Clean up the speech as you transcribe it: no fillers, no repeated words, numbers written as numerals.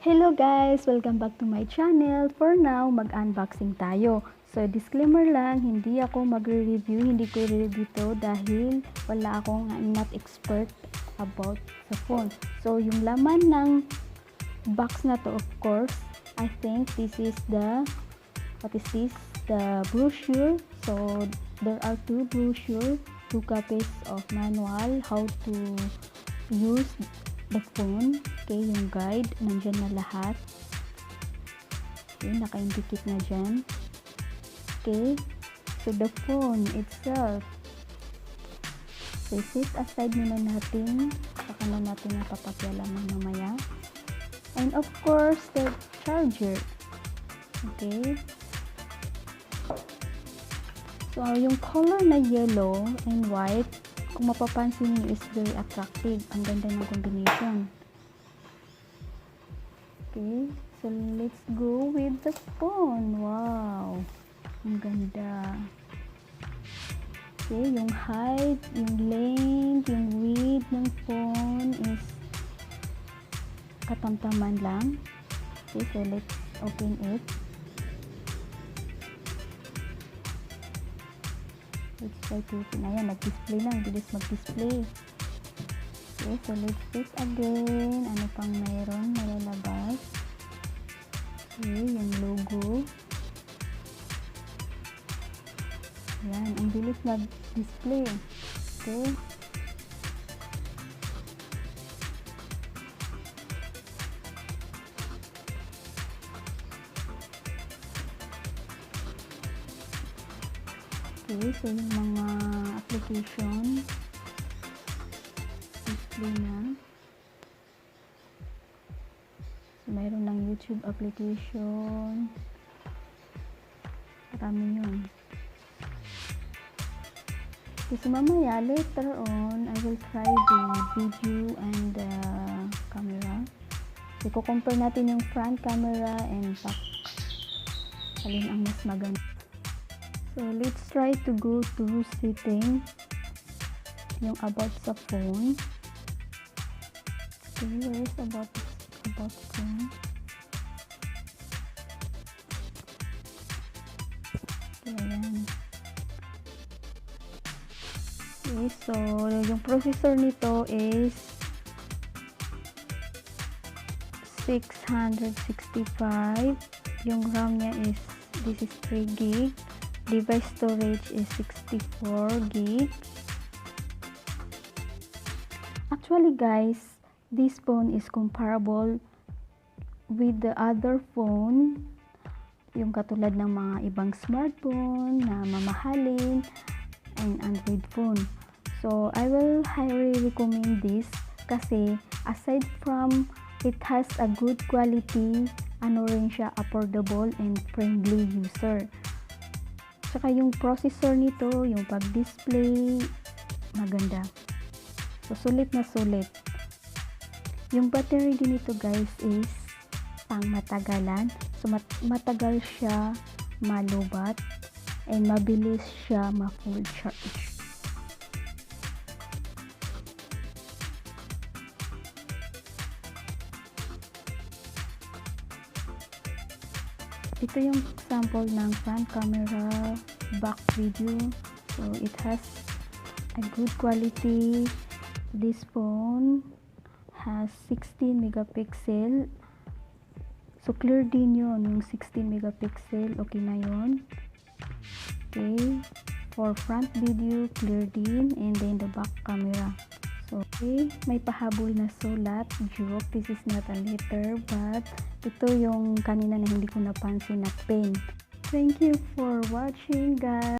Hello guys! Welcome back to my channel. For now, mag-unboxing tayo. So, disclaimer lang, hindi ako magre-review, hindi ko i-review to dahil wala akong not expert about sa phone. So, yung laman ng box na to, of course, I think this is the, what is this? The brochure. So, there are two brochure, 2 copies of manual, how to use the phone. Okay, yung guide, nandyan na lahat. Okay, naka-indicate na dyan. Okay, so the phone itself. So, set aside muna natin. Saka na natin ang papakyalaman mamaya. And of course, the charger. Okay. So, yung color na yellow and white, kung mapapansin niyo, is very attractive. Ang ganda ng combination. Okay, so let's go with the phone. Wow, ang ganda. Okay, yung height, yung length, yung width ng phone is katamtaman lang. Okay, so let's open it. Let's try to open. Ayan, nag-display lang. Bilis mag-display. Okay, so let's check again. Ano pang mayroon malalabas? Okay, yung logo. Ayan, ang bilis mag-display. Okay. Okay, so yung mga application display na. So, mayroon ng YouTube application. Marami yun. Okay, so mamaya, later on, I will try the video and the camera. So, compare natin yung front camera and back. Alin ang mas maganda. So, let's try to go to setting. Yung about sa phone. Okay, where is about phone? Okay, ayan. Okay, so, yung processor nito is 665. Yung RAM niya is, this is 3 gig. Device storage is 64 gig. Actually guys, this phone is comparable with the other phone, yung katulad ng mga ibang smartphone na mamahalin and Android phone. So, I will highly recommend this kasi aside from it has a good quality, ano rin siya, affordable and friendly user. Saka yung processor nito, yung pag-display, maganda. So, sulit na sulit. Yung battery din nito guys is pang matagalan. So, matagal siya malubat and mabilis siya ma-full charge. Ito yung sample ng front camera, back video. So, it has a good quality. This phone has 16 megapixel. So, clear din yun. Yung 16 megapixel, okay na yun. Okay. For front video, clear din. And then the back camera. So, okay. May pahabol na sulat. Joke. This is not a letter, but ito yung kanina na hindi ko napansin na pen. Thank you for watching guys.